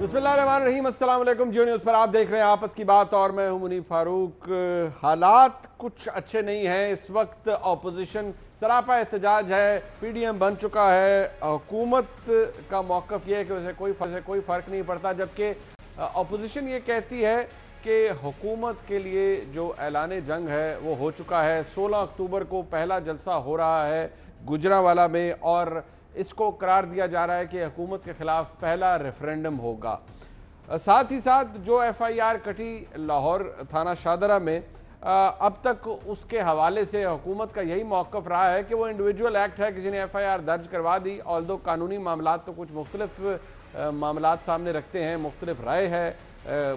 बिस्मिल्लाहिर्रहमानिर्रहीम, अस्सलाम वालेकुम। जियो न्यूज़ पर आप देख रहे हैं आपस की बात और मैं हूं मुनीब फारूक। हालात कुछ अच्छे नहीं हैं। इस वक्त ऑपोजिशन सरापा एहतजाज है, पीडीएम बन चुका है। हुकूमत का मौक़िफ़ ये है कि वैसे कोई फ़र्क नहीं पड़ता, जबकि ऑपोजिशन ये कहती है कि हुकूमत के लिए जो ऐलान जंग है वो हो चुका है। 16 अक्टूबर को पहला जलसा हो रहा है गुजरांवाला में और इसको करार दिया जा रहा है कि हुकूमत के खिलाफ पहला रेफरेंडम होगा। साथ ही साथ जो एफआईआर कटी लाहौर थाना शादरा में, अब तक उसके हवाले से हुकूमत का यही मौक़िफ़ रहा है कि वो इंडिविजुअल एक्ट है, किसी ने एफआईआर दर्ज करवा दी। ऑल्दो कानूनी मामला तो कुछ मुख्तलिफ मामला सामने रखते हैं, मुख्तलिफ राय है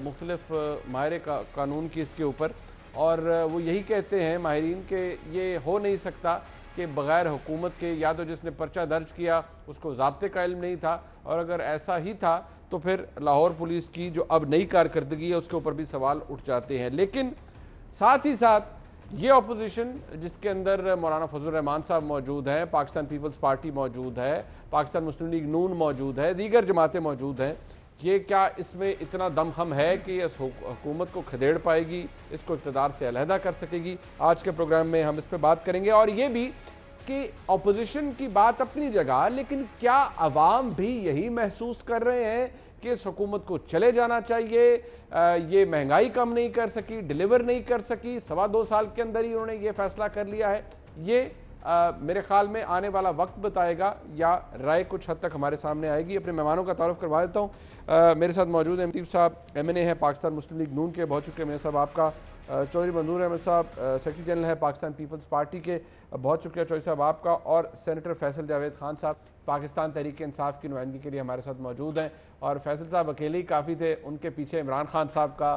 मुख्तलिफ माहिर कानून की इसके ऊपर, और वो यही कहते हैं माहिरीन के ये हो नहीं सकता कि बग़ैर हुकूमत के, या तो जिसने पर्चा दर्ज किया उसको ज़ाब्ते का इल्म नहीं था, और अगर ऐसा ही था तो फिर लाहौर पुलिस की जो अब नई कारकर्दगी है उसके ऊपर भी सवाल उठ जाते हैं। लेकिन साथ ही साथ ये अपोजिशन जिसके अंदर मौलाना फजल रहमान साहब मौजूद हैं, पाकिस्तान पीपल्स पार्टी मौजूद है, पाकिस्तान मुस्लिम लीग नून मौजूद है, दीगर जमातें मौजूद हैं, ये क्या इसमें इतना दमखम है कि इस हुकूमत को खदेड़ पाएगी, इसको इक़्तिदार से अलहदा कर सकेगी? आज के प्रोग्राम में हम इस पर बात करेंगे। और ये भी कि अपोजिशन की बात अपनी जगह, लेकिन क्या अवाम भी यही महसूस कर रहे हैं कि इस हुकूमत को चले जाना चाहिए? ये महंगाई कम नहीं कर सकी, डिलीवर नहीं कर सकी, 2.25 साल के अंदर ही उन्होंने ये फैसला कर लिया है। ये मेरे ख्याल में आने वाला वक्त बताएगा, या राय कुछ हद तक हमारे सामने आएगी। अपने मेहमानों का तारुफ करवा देता हूँ। मेरे साथ मौजूद हैं मतीब साहब, MNA हैं पाकिस्तान मुस्लिम लीग नून के, बहुत शुक्रिया मेरे साहब आपका। चौधरी मंजूर अहमद साहब सेक्रेटरी जनरल है पाकिस्तान पीपल्स पार्टी के, बहुत शुक्रिया चौधरी साहब आपका। और सेनेटर फैसल जावेद खान साहब पाकिस्तान तहरीक इंसाफ की नुमाइंदगी के लिए हमारे साथ मौजूद हैं। और फैसल साहब अकेले ही काफ़ी थे, उनके पीछे इमरान खान साहब का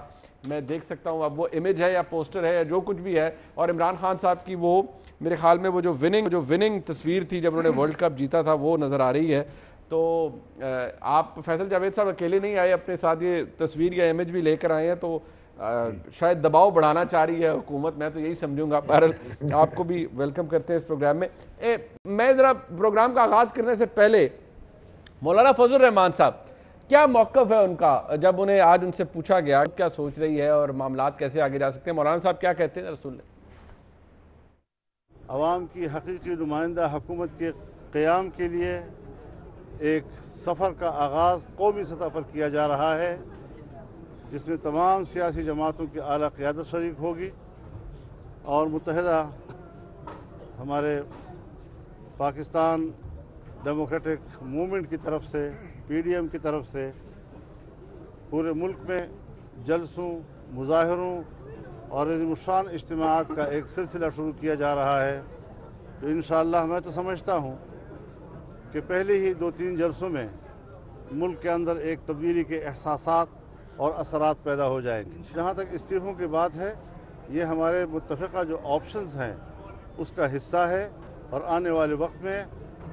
मैं देख सकता हूँ, अब वो इमेज है या पोस्टर है या जो कुछ भी है, और इमरान खान साहब की वो मेरे ख्याल में वो जो विनिंग तस्वीर थी जब उन्होंने वर्ल्ड कप जीता था वो नज़र आ रही है। तो आप फैसल जावेद साहब अकेले नहीं आए, अपने साथ ये तस्वीर या इमेज भी लेकर आए हैं, तो शायद दबाव बढ़ाना चाह रही है हुकूमत, मैं तो यही समझूंगा। बहरहाल आपको भी वेलकम करते हैं इस प्रोग्राम में। मैं ज़रा प्रोग्राम का आगाज़ करने से पहले मौलाना फजल रहमान साहब, क्या मौक़िफ़ है उनका जब उन्हें आज उनसे पूछा गया क्या सोच रही है और मामलात कैसे आगे जा सकते हैं? मौलाना साहब क्या कहते हैं? रसूल अवाम की हकीकी नुमाइंदा हुकूमत के क़याम के लिए एक सफ़र का आगाज़ कौमी सतह पर किया जा रहा है, जिसमें तमाम सियासी जमातों की आला क़यादत शरीक होगी और मुत्तहिदा हमारे पाकिस्तान डेमोक्रेटिक मूवमेंट की तरफ से, PDM की तरफ से पूरे मुल्क में जलसों, मुजाहरों और इज़्तिमाअत इज्तिमाअत का एक सिलसिला शुरू किया जा रहा है। तो इंशाअल्लाह मैं तो समझता हूँ कि पहले ही 2-3 जलसों में मुल्क के अंदर एक तब्दीली के एहसासात और असरात पैदा हो जाएंगे। जहाँ तक इस्तीफ़ों की बात है, ये हमारे मुत्तफ़िक़ा जो ऑप्शंस हैं उसका हिस्सा है, और आने वाले वक्त में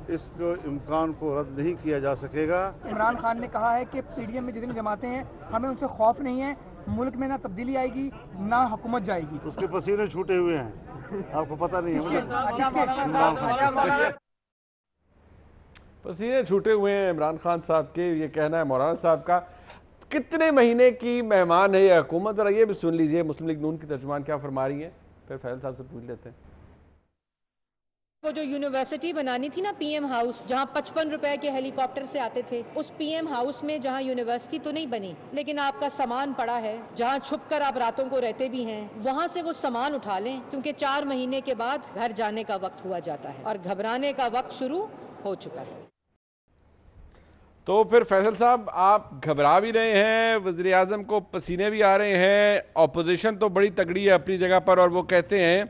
इसको इम्कान को रद्द नहीं किया जा सकेगा। इमरान खान ने कहा है कि PDM में जितनी जमातें हैं हमें उनसे खौफ नहीं है, मुल्क में ना तब्दीली आएगी ना हुकूमत जाएगी। उसके पसीने छूटे हुए हैं, आपको पता नहीं है? पसीने छूटे हुए हैं इमरान खान साहब के, ये कहना है मौलाना साहब का। कितने महीने की मेहमान है ये हुकूमत? जरा ये भी सुन लीजिए मुस्लिम लीग नून की तर्जुमान क्या फरमा रही है, फिर फैसल साहब से पूछ लेते हैं। वो जो यूनिवर्सिटी बनानी थी ना, PM हाउस, जहाँ 55 रुपए के हेलीकॉप्टर से आते थे, उस PM हाउस में जहाँ यूनिवर्सिटी तो नहीं बनी लेकिन आपका सामान पड़ा है, जहाँ छुपकर आप रातों को रहते भी हैं, वहाँ से वो सामान उठा लें, क्योंकि 4 महीने के बाद घर जाने का वक्त हुआ जाता है और घबराने का वक्त शुरू हो चुका है। तो फिर फैसल साहब, आप घबरा भी रहे हैं, वज़ीर आज़म को पसीने भी आ रहे हैं, अपोजिशन तो बड़ी तगड़ी है अपनी जगह पर, और वो कहते हैं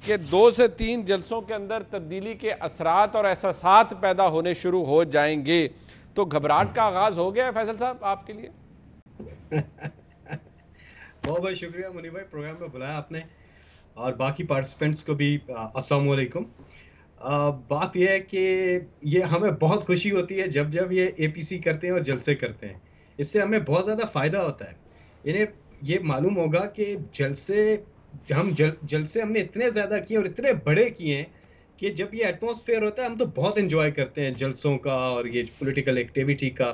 कि 2 से 3 जलसों के अंदर तब्दीली के असरात और एहसासात पैदा होने शुरू हो जाएंगे। तो घबराहट का आगाज़ हो गया है फैसल साहब आपके लिए? बहुत बहुत शुक्रिया मुनीब भाई, प्रोग्राम में बुलाया आपने, और बाकी पार्टिसिपेंट्स को भी अस्सलाम वालेकुम। बात यह है कि ये हमें बहुत खुशी होती है जब ये APC करते हैं और जलसे करते हैं, इससे हमें बहुत ज़्यादा फ़ायदा होता है। इन्हें ये मालूम होगा कि जलसे हमने इतने ज़्यादा किए और इतने बड़े किए हैं कि जब ये एटमॉस्फेयर होता है हम तो बहुत एंजॉय करते हैं जलसों का और ये पॉलिटिकल एक्टिविटी का,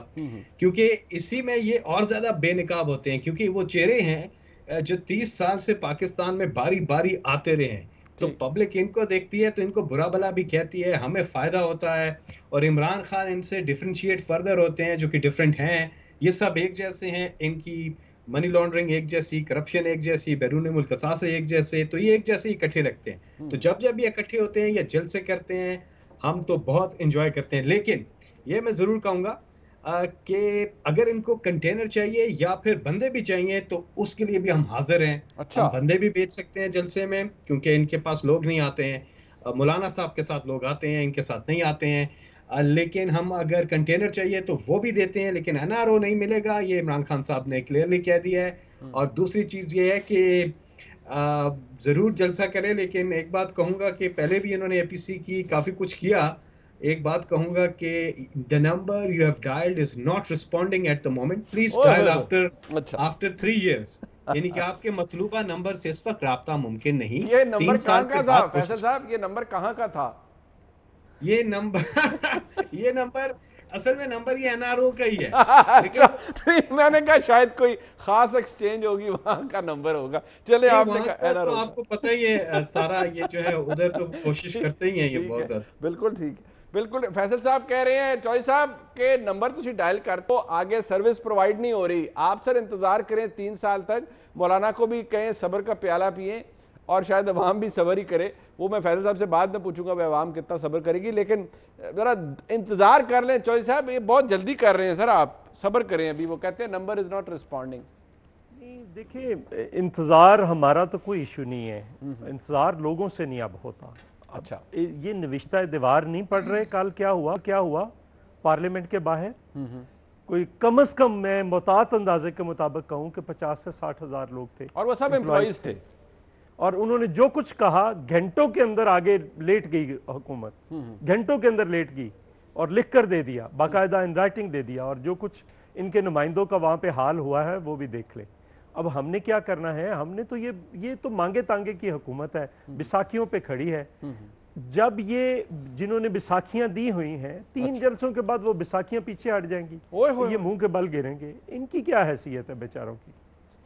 क्योंकि इसी में ये और ज्यादा बेनकाब होते हैं, क्योंकि वो चेहरे हैं जो 30 साल से पाकिस्तान में बारी बारी आते रहे हैं। तो पब्लिक इनको देखती है तो इनको बुरा भला भी कहती है, हमें फायदा होता है। और इमरान खान इनसे डिफरेंशिएट फर्दर होते हैं, जो कि डिफरेंट हैं। ये सब एक जैसे हैं, इनकी मनी लॉन्ड्रिंग एक जैसी, करप्शन एक जैसी, बैरून मुल्क असासे एक जैसे, तो ये एक जैसे ही इकट्ठे लगते हैं। तो जब जब ये इकट्ठे होते हैं या जलसे करते हैं, हम तो बहुत एंजॉय करते हैं। लेकिन ये मैं जरूर कहूंगा कि अगर इनको कंटेनर चाहिए या फिर बंदे भी चाहिए तो उसके लिए भी हम हाजिर हैं। अच्छा। हम बंदे भी बेच सकते हैं जलसे में, क्योंकि इनके पास लोग नहीं आते हैं। मौलाना साहब के साथ लोग आते हैं, इनके साथ नहीं आते हैं। लेकिन हम अगर कंटेनर चाहिए तो वो भी देते हैं, लेकिन एनआरओ नहीं मिलेगा, ये इमरान खान साहब ने क्लियरली कह दिया है। और दूसरी चीज ये है कि जरूर जलसा करें, लेकिन एक बात कहूंगा कि पहले भी इन्होंने एपीसी की काफी कुछ किया। एक बात कहूंगा कि the number you have dialled is not responding at the moment, please dial after 3 years। यानी कि आपके मतलूबा नंबर से इस वक्त राब्ता मुमकिन नहीं। ये नंबर कहाँ का था फैसल साहब, ये नंबर कहाँ का था? ये नंबर असल में नंबर ये एनआरओ का ही है। लेकिन मैंने कहा शायद कोई खास एक्सचेंज होगी, वहां का नंबर होगा। चले आपने कहा एनआरओ, तो आपको पता ही है सारा ये जो है उधर तो कोशिश करते ही हैं ये बहुत ज्यादा। बिल्कुल ठीक है, बिल्कुल। फैसल साहब कह रहे हैं चौधरी साहब के नंबर तुसी डायल कर तो आगे सर्विस प्रोवाइड नहीं हो रही। आप सर इंतजार करें 3 साल तक, मौलाना को भी कहें सब्र का प्याला पिए और शायद अवाम भी सब्र ही करे। वो मैं फैसल साहब से बाद में पूछूंगा भाई अवाम कितना सब्र करेगी, लेकिन जरा इंतजार कर लें। चौधरी साहब ये बहुत जल्दी कर रहे हैं सर, आप सब्र करें। अभी वो कहते हैं नंबर इज नॉट रिस्पॉन्डिंग। देखिए, इंतजार हमारा तो कोई इशू नहीं है, इंतजार लोगों से नहीं अब होता। अच्छा, ये नविश्ता दीवार नहीं पढ़ रहे। कल क्या हुआ पार्लियामेंट के बाहर, कोई कम से कम मैं मुतात अंदाजे के मुताबिक कहूं कि 50 से 60 हजार लोग थे, और वो सब एम्प्लॉइज थे। और उन्होंने जो कुछ कहा घंटों के अंदर आगे लेट गई हुकूमत, घंटों के अंदर लेट गई और लिख कर दे दिया, बाकायदा इन राइटिंग दे दिया। और जो कुछ इनके नुमाइंदों का वहां पे हाल हुआ है वो भी देख ले। अब हमने क्या करना है, हमने तो ये तो मांगे तांगे की हुकूमत है, बैसाखियों पे खड़ी है। जब ये जिन्होंने बैसाखियां दी हुई हैं 3 जलसों के बाद वो बैसाखियां पीछे हट जाएंगी, ये मुंह के बल गिरेंगे। इनकी क्या हैसियत है बेचारों की?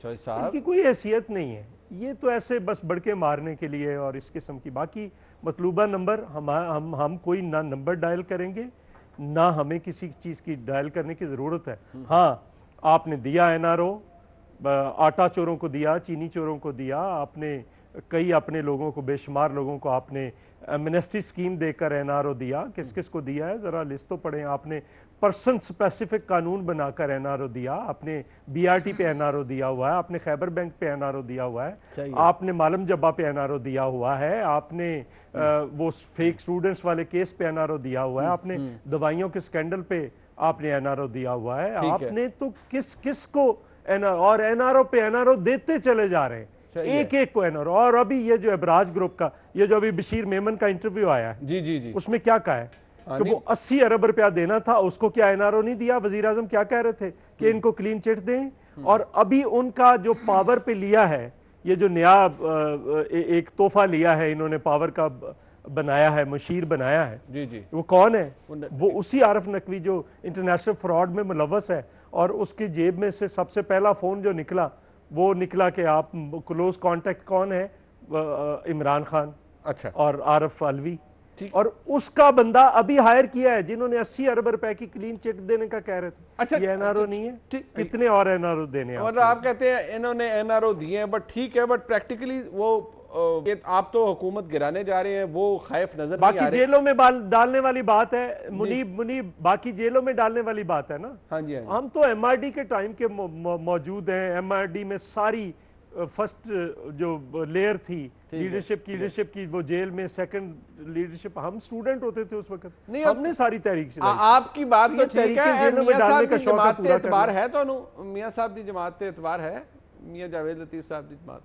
इनकी कोई हैसियत नहीं है। ये तो ऐसे बस बड़के मारने के लिए और इस किस्म की। बाकी मतलूबा नंबर हम कोई ना नंबर डायल करेंगे, ना हमें किसी चीज़ की डायल करने की ज़रूरत है। हाँ, आपने दिया एनआरओ, आटा चोरों को दिया, चीनी चोरों को दिया, आपने कई अपने लोगों को, बेशुमार लोगों को आपने एमनेस्टी स्कीम देकर एनआरओ दिया। किस किस को दिया है ज़रा लिस्ट तो पढ़ें। आपने पर्सन स्पेसिफिक कानून बनाकर एनआरओ दिया, आपने बीआरटी पे एनआरओ दिया हुआ है, आपने खैबर बैंक पे एनआरओ दिया हुआ है, आपने मालम जब्बा पे एनआरओ दिया हुआ है, आपने वो फेक स्टूडेंट्स वाले केस पे एनआरओ दिया हुआ है, आपने दवाइयों के स्कैंडल पे आपने एनआरओ दिया हुआ है। आपने तो किस को और एनआरओ पे एनआरओ देते चले जा रहे हैं, एक को एनआरओ। और अभी ये जो अबराज ग्रुप का, ये जो अभी बशीर मेमन का इंटरव्यू आया है, जी, उसमें क्या कहा है कि वो 80 अरब रुपया देना था, उसको क्या एनआरओ नहीं दिया? वजीर आजम क्या कह रहे थे कि इनको क्लीन चिट दें। और अभी उनका जो पावर पे लिया है, ये जो नया एक तोहफा लिया है इन्होंने, पावर का बनाया है, मुशीर बनाया है, जी, वो कौन है? वो उसी आरिफ नकवी जो इंटरनेशनल फ्रॉड में मुलव्वस है। और उसकी जेब में से सबसे पहला फोन जो निकला वो निकला कि आप क्लोज कांटेक्ट कौन है? इमरान खान, अच्छा, और आरिफ अलवी। और उसका बंदा अभी हायर किया है जिन्होंने 80 अरब रुपए की क्लीन चिट देने का कह रहे थे। अच्छा, ये एनआरओ नहीं है? कितने और एनआरओ देने? मतलब आप कहते हैं इन्होंने एनआरओ दिए हैं, बट ठीक है, बट प्रैक्टिकली वो आप तो हुकूमत गिराने जा रहे हैं, वो खैफ नजर बाकी नहीं आ रहे। जेलों में डालने वाली बात है मुनीब, बाकी जेलों में डालने वाली बात है ना। हाँ जी, हम तो एमआरडी के टाइम के मौजूद हैं। एमआरडी में सारी फर्स्ट जो लेयर थी लीडरशिप की वो जेल में, सेकंड लीडरशिप, हम स्टूडेंट होते थे उस वक्त, हमने सारी तहरीक से। आपकी बात तो ठीक है, मियां साहब की जमात पे एतबार है, तो मियां साहब की जमात पे एतबार है, मियां जावेद लतीफ साहब की जमात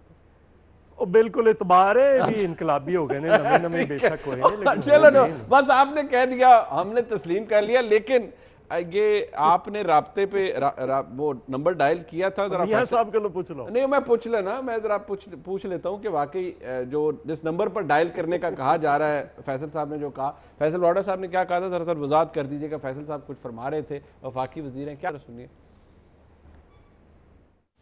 बिल्कुल इतबार है। भी इनकलाबी हो गए नमे बेशक हो रहे हैं, चलो बस आपने कह दिया, हमने तस्लीम कर लिया। लेकिन ये आपने राब्ते पे वो नंबर डायल किया था जरा मियां साहब को पूछ लो। नहीं मैं पूछ लेना, मैं जरा पूछ लेता हूँ कि वाकई जो जिस नंबर पर डायल करने का कहा जा रहा है, फैसल साहब ने जो कहा, फैसल वाडा साहब ने क्या कहा था, दरअसल वजाहत कर दीजिएगा। फैसल साहब कुछ फरमा रहे थे, वफाकी वजीर हैं, क्या सुनिए।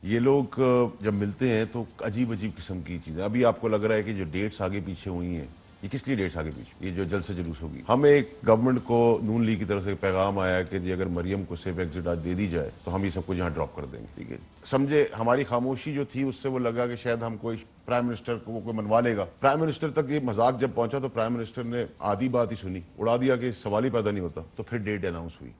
ये लोग जब मिलते हैं तो अजीब अजीब किस्म की चीजें, अभी आपको लग रहा है कि जो डेट्स आगे पीछे हुई हैं, ये किस लिए डेट्स आगे पीछे, ये जो जल्द से जुलूस होगी। हमें एक गवर्नमेंट को नून लीग की तरफ से पैगाम आया कि जी अगर मरियम को सेफ एग्जिट आज दे दी जाए तो हम ये सब कुछ यहाँ ड्रॉप कर देंगे, ठीक है। समझे हमारी खामोशी जो थी उससे वो लगा कि शायद हम कोई प्राइम मिनिस्टर को कोई मनवा लेगा। प्राइम मिनिस्टर तक ये मजाक जब पहुंचा तो प्राइम मिनिस्टर ने आधी बात ही सुनी, उड़ा दिया कि सवाल ही पैदा नहीं होता, तो फिर डेट अनाउंस हुई।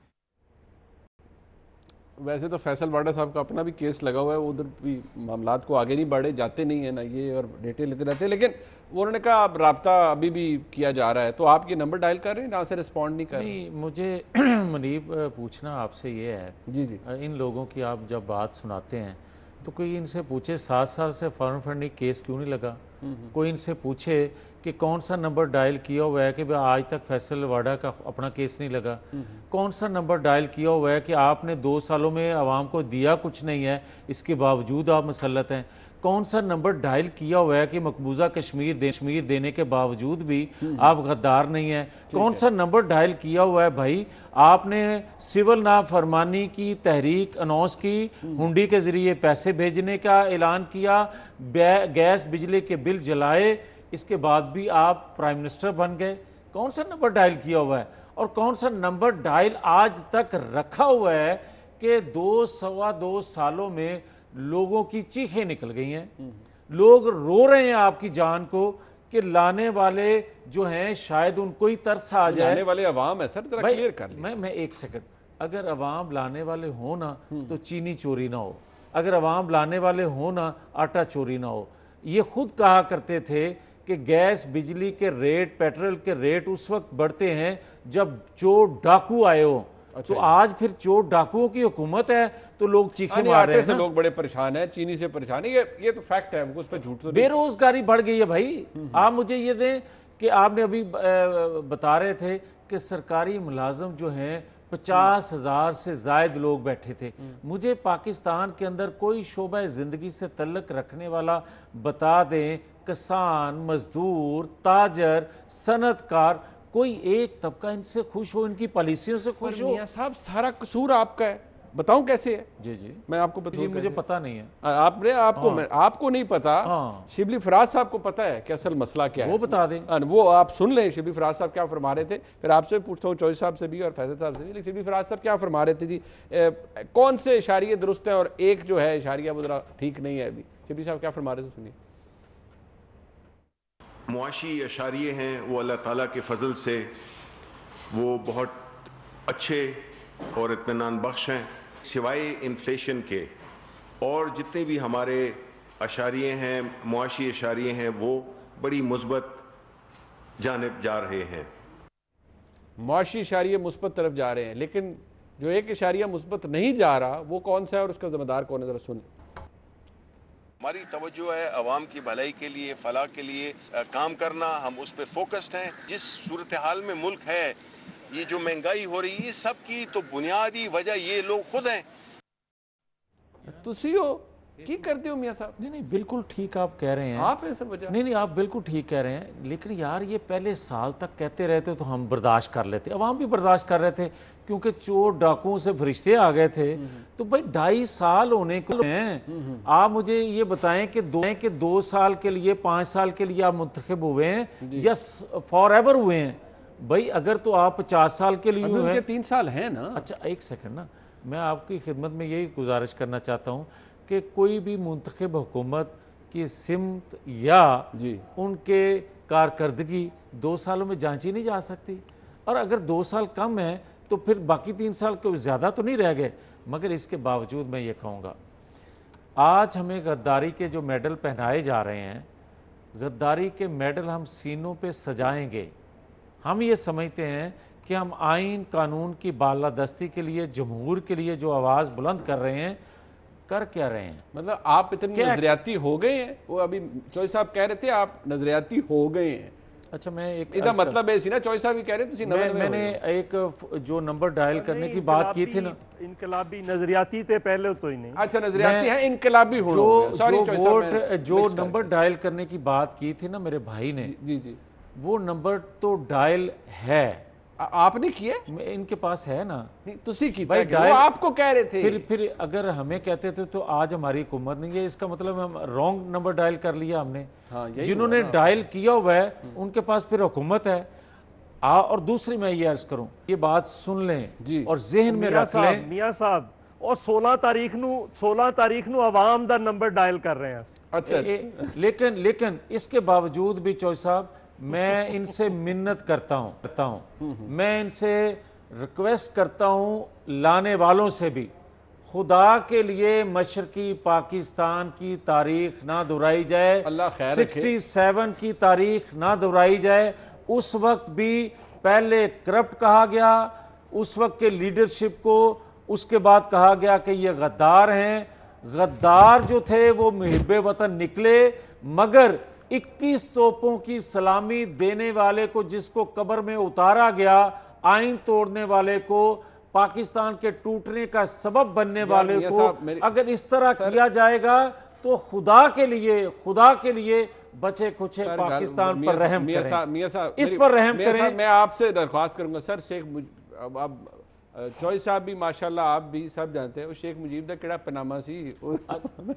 वैसे तो फैसल वाडा साहब का अपना भी केस लगा हुआ है, उधर भी मामलात को आगे नहीं बढ़े जाते नहीं है ना ये, और डेटे लेते रहते हैं, लेकिन उन्होंने कहा अब राब्ता अभी भी किया जा रहा है। तो आप ये नंबर डायल कर रहे हैं, ना से रिस्पॉन्ड नहीं कर रहे? नहीं, मुझे मुनीब पूछना आपसे ये है, जी जी, इन लोगों की आप जब बात सुनाते हैं तो कोई इनसे पूछे 7 साल से फॉरेन फंडिंग केस क्यों नहीं लगा? कोई इनसे पूछे कि कौन सा नंबर डायल किया हुआ है कि भाई आज तक फैसल वाडा का अपना केस नहीं लगा? कौन सा नंबर डायल किया हुआ है कि आपने 2 सालों में आवाम को दिया कुछ नहीं है, इसके बावजूद आप मुसल्लत हैं? कौन सा नंबर डायल किया हुआ है कि मकबूजा कश्मीर देने के बावजूद भी आप गद्दार नहीं हैं? कौन सा नंबर डायल किया हुआ है भाई आपने सिविल नाफरमानी की तहरीक अनाउंस की, हुंडी के ज़रिए पैसे भेजने का ऐलान किया, गैस बिजली के बिल जलाए, इसके बाद भी आप प्राइम मिनिस्टर बन गए? कौन सा नंबर डायल किया हुआ है? और कौन सा नंबर डायल आज तक रखा हुआ है कि 2-2.25 सालों में लोगों की चीखें निकल गई हैं, लोग रो रहे हैं आपकी जान को कि लाने वाले जो हैं शायद उनको ही तरस आ जाए। लाने वाले अवाम है सर, जरा क्लियर कर लीजिए। मैं एक सेकंड, अगर अवाम लाने वाले हो ना तो चीनी चोरी ना हो, अगर अवाम लाने वाले हो ना आटा चोरी ना हो। ये खुद कहा करते थे कि गैस बिजली के रेट, पेट्रोल के रेट उस वक्त बढ़ते हैं जब चोर डाकू आए हो। तो आज फिर चोर डाकुओं की हुकूमत है तो लोग चीखे मार रहे हैं से लोग बड़े परेशान हैं, चीनी से परेशान है, ये तो फैक्ट है, उस पर झूठ तो नहीं। बेरोजगारी बढ़ गई है भाई। आप मुझे ये दें कि आपने अभी बता रहे थे कि सरकारी मुलाजम जो हैं 50,000 से जायद लोग बैठे थे। मुझे पाकिस्तान के अंदर कोई शोबा ज़िंदगी से तल्लक रखने वाला बता दें, किसान, मजदूर, ताजर, सनतकार, कोई एक तबका इनसे खुश हो, इनकी पॉलिसियों से खुश हो? मियां साहब सारा कसूर आपका है, बताऊं कैसे है? जी जी, मैं आपको बताऊं, मुझे पता नहीं है। आपको नहीं पता, शिबली फराज साहब को पता है कि असल मसला क्या है, वो बता दें। वो आप सुन लें शिबली फराज साहब क्या फरमा रहे थे, फिर आपसे पूछता हूँ चौधरी साहब से भी और फैसल साहब से भी। लेकिन शिबली फराज साहब क्या फरमा रहे थे जी, कौन से इशारे दुरुस्त है और एक जो है इशारिया वो जरा ठीक नहीं है? अभी शिबली साहब क्या फरमा रहे थे, सुनिए। मुआशी अशारिये हैं वो अल्लाह ताला के फजल से वो बहुत अच्छे और इत्मीनान बख्श हैं, सिवाय इन्फ्लेशन के। और जितने भी हमारे अशारिये हैं, मुआशी अशारिये हैं, वो बड़ी मुस्बत जानिब जा रहे हैं। मुआशी इशारिये मुस्बत तरफ जा रहे हैं, लेकिन जो एक इशारिया मुस्बत नहीं जा रहा वो कौन सा है और उसका जिम्मेदार कौन है, जरा सुन। हमारी तवज्जो है अवाम की भलाई के लिए, फलाह के लिए काम करना, हम उस पर फोकस्ड हैं। जिस सूरत हाल में मुल्क है, ये जो महंगाई हो रही है, सब की तो बुनियादी वजह ये लोग खुद हैं। तुसी हो की करते हो मियां साहब? नहीं, बिल्कुल ठीक आप कह रहे हैं। आप ऐसे वजह नहीं, आप बिल्कुल ठीक कह रहे हैं, लेकिन यार ये पहले साल तक कहते रहते तो हम बर्दाश्त कर लेते, अवाम भी बर्दाश्त कर रहे थे, क्योंकि चोर डाकुओं से फरिश्ते आ गए थे। तो भाई 2.5 साल होने को हैं, आप मुझे ये बताएं कि 2 साल के लिए, 5 साल के लिए आप मुंतखब हुए हैं या फॉर एवर हुए हैं? भाई अगर तो आप 50 साल के लिए हुए हैं, 3 साल है ना। अच्छा एक सेकंड ना, मैं आपकी खिदमत में यही गुजारिश करना चाहता हूँ कि कोई भी मुंतखब हुकूमत की सिमत या उनके कारकर्दगी 2 सालों में जांची नहीं जा सकती। और अगर 2 साल कम है तो फिर बाकी 3 साल को ज़्यादा तो नहीं रह गए। मगर इसके बावजूद मैं ये कहूँगा, आज हमें गद्दारी के जो मेडल पहनाए जा रहे हैं, गद्दारी के मेडल हम सीनों पे सजाएंगे। हम ये समझते हैं कि हम आइन कानून की बालादस्ती के लिए, जमहूर के लिए जो आवाज़ बुलंद कर रहे हैं, कर क्या रहे हैं? मतलब आप इतने नजरियाती हो गए हैं? वो अभी चौधरी साहब कह रहे थे आप नजरियाती हो गए हैं, अच्छा मैं एक ਇਹਦਾ ਮਤਲਬ ਇਹ ਸੀ ਨਾ ਚੋਇਸ ਸਾਹਿਬ ਵੀ ਕਹਿ ਰਹੇ ਤੁਸੀਂ ਨਵੇਂ ਨਵੇਂ मैंने एक जो नंबर डायल करने की बात की थी ना, इनकलाबी नजरियाती थे पहले तो ही नहीं। अच्छा नजरियाती है, इनकलाबी हो जो नंबर डायल करने की बात की थी ना मेरे भाई ने, जी जी वो नंबर तो डायल है, आपने किए? इनके पास है ना, तुसी कीता भाई है, वो आपको कह रहे थे। फिर अगर हमें कहते थे तो आज हमारी हुकूमत नहीं है, इसका मतलब हम रॉन्ग नंबर डायल कर लिया हमने। हाँ, जिन्होंने डायल किया हुआ है उनके पास फिर हुकूमत है। और दूसरी मैं ये अर्ज करूं, ये बात सुन लें जी और जहन में रख लें मियां साहब, और 16 तारीख नू आवाम दा नंबर डायल कर रहे हैं। अच्छा लेकिन इसके बावजूद भी चौधरी साहब मैं इनसे मिन्नत करता हूं, मैं इनसे रिक्वेस्ट करता हूं, लाने वालों से भी, खुदा के लिए मशरकी पाकिस्तान की तारीख ना दोहराई जाए, 67 की तारीख ना दोहराई जाए। उस वक्त भी पहले करप्ट कहा गया उस वक्त के लीडरशिप को, उसके बाद कहा गया कि ये गद्दार हैं। गद्दार जो थे वो मुहिब्बे वतन निकले, मगर 21 तोपों की सलामी देने वाले को, जिसको कब्र में उतारा गया, आइन तोड़ने वाले को, पाकिस्तान के टूटने का सबब बनने वाले को अगर इस तरह किया जाएगा तो खुदा के लिए बचे कुछ पाकिस्तान पर रहम करें, इस पर रहम करें। मैं आपसे दरख्वास्त करूंगा सर, अब चौधरी साहब भी माशाल्लाह, आप भी सब जानते हैं वो शेख मुजीब दा केड़ा पनामा सी।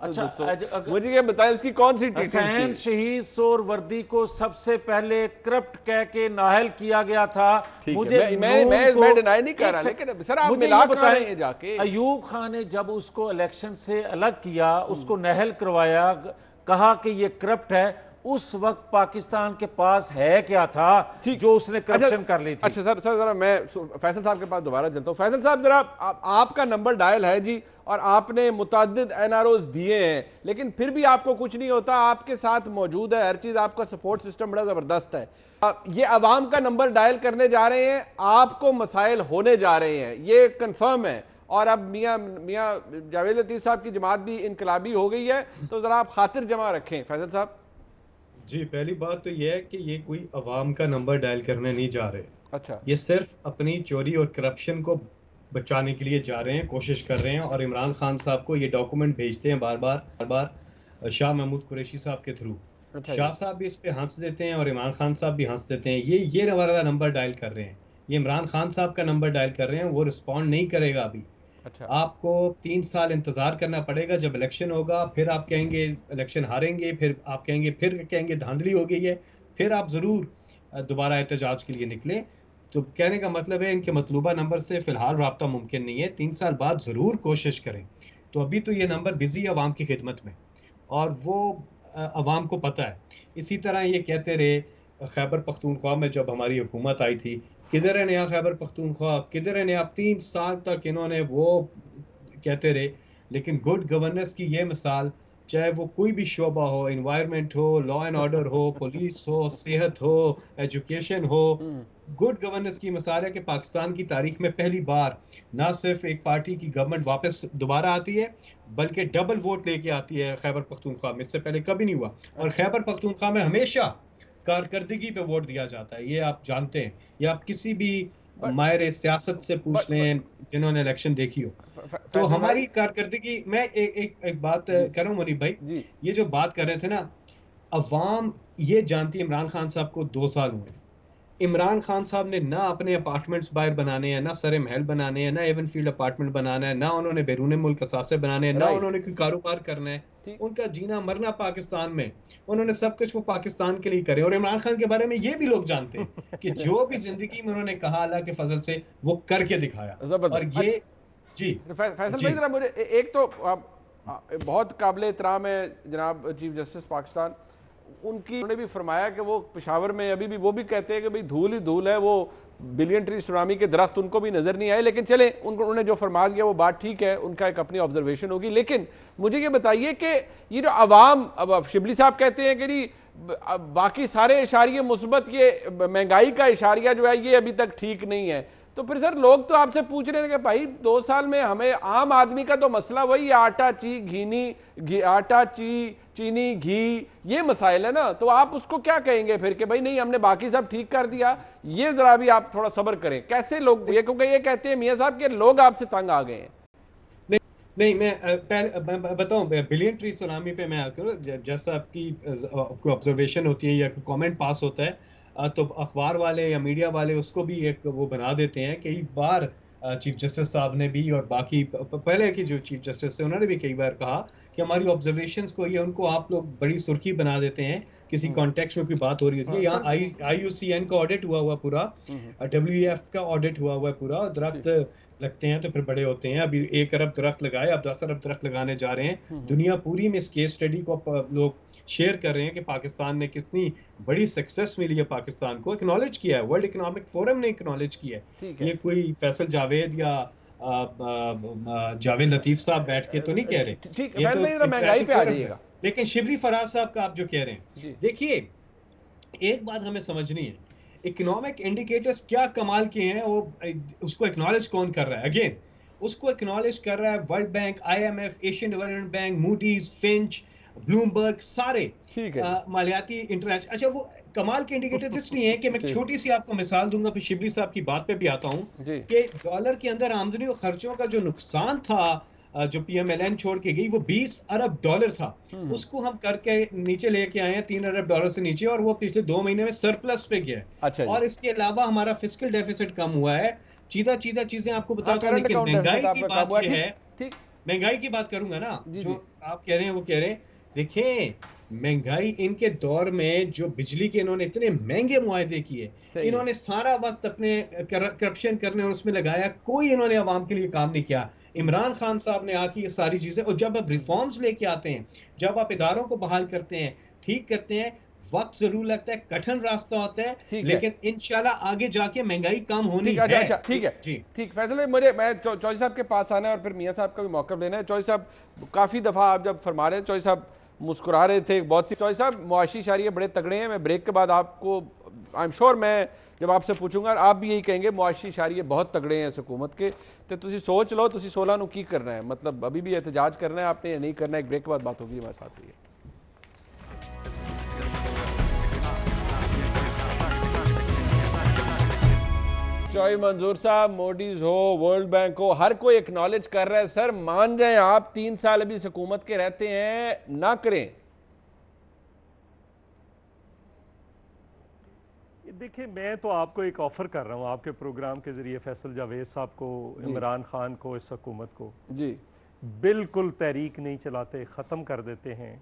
अच्छा मुझे ये बताएं उसकी कौन सी हसैन शहीद सोहरावर्दी को सबसे पहले करप्ट कह के नाहल किया गया था। मुझे मैं डिनाई नहीं कर रहा, लेकिन सर आप मिला कर रहे हैं जाके। अयूब खान ने जब उसको इलेक्शन से अलग किया, उसको नाहल करवाया, कहा कि ये करप्ट है, उस वक्त पाकिस्तान के पास है क्या था जो उसने करप्शन कर ली थी। अच्छा सर जरा मैं फैसल साहब के पास दोबारा चलता हूँ। फैसल साहब जरा आपका नंबर डायल है जी, और आपने मुतअद्दिद एनआरओज दिए हैं, लेकिन फिर भी आपको कुछ नहीं होता, आपके साथ मौजूद है हर चीज, आपका सपोर्ट सिस्टम बड़ा जबरदस्त है। ये अवाम का नंबर डायल करने जा रहे हैं, आपको मसाइल होने जा रहे हैं, ये कंफर्म है। और अब मियाँ जावेद लतीफ साहब की जमात भी इनकलाबी हो गई है, तो जरा आप खातिर जमा रखें फैसल साहब। जी, पहली बात तो यह है कि ये कोई अवाम का नंबर डायल करने नहीं जा रहे। अच्छा, ये सिर्फ अपनी चोरी और करप्शन को बचाने के लिए जा रहे हैं, कोशिश कर रहे हैं, और इमरान खान साहब को ये डॉक्यूमेंट भेजते हैं बार बार शाह महमूद कुरैशी साहब के थ्रू। अच्छा, शाह साहब भी इस पे हंस देते हैं और इमरान खान साहब भी हंस देते हैं। ये हमारा नंबर डायल कर रहे हैं, ये इमरान खान साहब का नंबर डायल कर रहे हैं, वो रिस्पॉन्ड नहीं करेगा अभी। अच्छा, आपको 3 साल इंतजार करना पड़ेगा, जब इलेक्शन होगा फिर आप कहेंगे इलेक्शन हारेंगे, फिर आप कहेंगे धांधली हो गई है, फिर आप ज़रूर दोबारा एहतजाज के लिए निकले। तो कहने का मतलब है इनके मतलूबा नंबर से फ़िलहाल रब्ता मुमकिन नहीं है, 3 साल बाद ज़रूर कोशिश करें। तो अभी तो ये नंबर बिजी है अवाम की खिदमत में, और वो अवाम को पता है। इसी तरह ये कहते रहे खैबर पख्तूनख्वा में जब हमारी हुकूमत आई थी, किधर है नया खैबर पख्तूनख्वा, किधर है नया, 3 साल तक इन्होंने वो कहते रहे। लेकिन गुड गवर्नेंस की ये मिसाल, चाहे वो कोई भी शोबा हो, इन्वायरमेंट हो, लॉ एंड ऑर्डर हो, पुलिस हो, सेहत हो, एजुकेशन हो, गुड गवर्नेंस की मिसाल है कि पाकिस्तान की तारीख में पहली बार ना सिर्फ एक पार्टी की गवर्नमेंट वापस दोबारा आती है, बल्कि डबल वोट लेके आती है खैबर पख्तूनख्वा में। इससे पहले कभी नहीं हुआ, और खैबर पख्तूनख्वा में हमेशा कारकर्दगी पे वोट दिया जाता है, ये आप जानते हैं। ये आप किसी भी माहिर सियासत से पूछ लें जिन्होंने इलेक्शन देखी हो। तो हमारी कारकर्दगी, मैं एक बात कर रहा हूँ मुनीब भाई, ये जो बात कर रहे थे ना, अवाम ये जानती है इमरान खान साहब को 2 साल हुए। इमरान खान साहब ने ना अपने अपार्टमेंट्स बाहर बनाने हैं, ना सरे महल बनाने हैं, ना एवन फील्ड अपार्टमेंट बनाना है, ना उन्होंने बैरून मुल्क असासे बनाने हैं, ना उन्होंने कोई कारोबार करना है। उनका जीना मरना पाकिस्तान में, उन्होंने सब कुछ वो पाकिस्तान के लिए करे। और इमरान खान के बारे में ये भी लोग जानते हैं कि जो भी जिंदगी में उन्होंने कहा अल्लाह के फजल से वो करके दिखाया। और ये जी फैसल भाई, जरा मुझे एक तो बहुत काबिल एहतराम है जनाब चीफ जस्टिस पाकिस्तान, उन्होंने भी फरमाया कि वो पेशावर में अभी भी वो भी कहते हैं कि भाई धूल ही धूल है, वो बिलियन ट्री सुनामी के दरख्त उनको भी नज़र नहीं आए। लेकिन चले, उन्होंने जो फरमा दिया वो बात ठीक है, उनका एक अपनी ऑब्जर्वेशन होगी। लेकिन मुझे ये बताइए कि ये जो अवाम, अब शिबली साहब कहते हैं कि जी बाकी सारे इशारिये मुस्बत, ये महंगाई का इशारिया जो है ये अभी तक ठीक नहीं है। तो फिर सर लोग तो आपसे पूछ रहे थे कि भाई 2 साल में हमें आम आदमी का तो मसला वही है, आटा चीनी घी ये मसाइल है ना, तो आप उसको क्या कहेंगे फिर कि भाई नहीं हमने बाकी सब ठीक कर दिया, ये जरा भी आप थोड़ा सब्र करें। कैसे लोग ये, क्योंकि ये कहते हैं मियां साहब के लोग आपसे तंग आ गए हैं। नहीं मैं पहले बताऊं, बिलियन ट्री सुनामी पे मैं आकर जैसा आपको ऑब्जर्वेशन होती है या कमेंट पास होता है तो अखबार वाले या मीडिया वाले उसको भी एक वो बना देते हैं। कई बार चीफ जस्टिस साहब ने भी और बाकी पहले के जो चीफ जस्टिस थे उन्होंने भी कई बार कहा कि हमारी ऑब्जर्वेशंस को या उनको आप लोग बड़ी सुर्खी बना देते हैं, किसी कॉन्टेक्स्ट में कोई बात हो रही होती है। यहाँ IUCN का ऑडिट हुआ पूरा, WEF का ऑडिट हुआ पूरा, दरख्त लगते हैं तो फिर बड़े होते हैं। अभी 1 अरब दरख्त लगाए, अब 10 अरब दरख्त लगाने जा रहे हैं। दुनिया पूरी में इस केस स्टडी को लोग शेयर कर रहे हैं कि पाकिस्तान ने कितनी बड़ी सक्सेस मिली है, पाकिस्तान को एक्नॉलेज किया है, वर्ल्ड इकोनॉमिक फोरम ने एक्नॉलेज किया है। ये कोई फैसल जावेद या जावेद लतीफ साहब बैठ के तो नहीं कह रहे, ये तो महंगाई पे आ जाएगा। लेकिन शिबली फराज साहब का आप जो कह रहे हैं, देखिए एक बात हमें समझनी है, इकोनॉमिक इंडिकेटर्स क्या कमाल के हैं, वो उसको एक्नॉलेज कौन कर रहा है? अगेन उसको एक्नॉलेज कर रहा है world bank, IMF, Asian development bank, Moody's, Finch, Bloomberg, सारे मालियाती इंटरनेशनल। अच्छा वो कमाल के इंडिकेटर्स इसलिए हैं कि मैं छोटी सी आपको मिसाल दूंगा, फिर शिबली साहब की बात पे भी आता हूं कि डॉलर के अंदर आमदनी और खर्चों का जो नुकसान था जो PMLN छोड़ के गई वो 20 अरब डॉलर था, उसको हम करके नीचे लेके आए हैं 3 अरब डॉलर से नीचे, और वो पिछले 2 महीने में सरप्लस पे गया है। अच्छा और इसके अलावा हमारा फिस्कल डेफिसिट कम हुआ है। चीज़ा चीजें आपको बताता हूं, लेकिन महंगाई की बात यह है, महंगाई की बात करूंगा ना, जो आप कह रहे हैं वो कह रहे हैं, देखें महंगाई इनके दौर में जो बिजली के इन्होंने इतने महंगे मुआहदे किए, इन्होंने सारा वक्त अपने करप्शन करने और उसमें लगाया, कोई इन्होंने आवाम के लिए काम नहीं किया। इमरान खान साहब ने आके ये सारी चीजें, और जब आप रिफॉर्म्स लेके आते हैं, जब आप इदारों को बहाल करते हैं, ठीक करते हैं, वक्त जरूर लगता है, कठिन रास्ता होता है, लेकिन इंशाल्लाह आगे जाके महंगाई कम होनी है। अच्छा ठीक है जी, ठीक फैसल भाई, मैं चौधरी साहब के पास आना है और फिर मियां साहब का भी मौका लेना है। चौधरी साहब काफी दफा आप जब फरमा रहे हैं, चौधरी साहब मुस्कुरा रहे थे बहुत सी। चौधरी साहब मुआशी इशारे बड़े तगड़े हैं, मैं ब्रेक के बाद आपको आई एम श्योर मैं जब आपसे पूछूंगा आप भी यही कहेंगे मुआशी इशारे बहुत तगड़े हैं इस हुकूमत के, तो तुसी सोच लो तुसी 16 नू की करना है, मतलब अभी भी एहतजाज करना है आपने या नहीं करना है। एक ब्रेक के बाद बात होगी हमारे साथ। रही है चौधरी मंजूर साहब, मोडीज हो, वर्ल्ड बैंक हो, हर कोई एक्नॉलेज कर रहा है सर, मान जाएं आप 3 साल अभी इस हुकूमत के रहते हैं, ना करें। देखिए मैं तो आपको एक ऑफर कर रहा हूं आपके प्रोग्राम के जरिए, फैसल जावेद साहब को, इमरान खान को, इस हुकूमत को जी बिल्कुल तहरीक नहीं चलाते, ख़त्म कर देते हैं।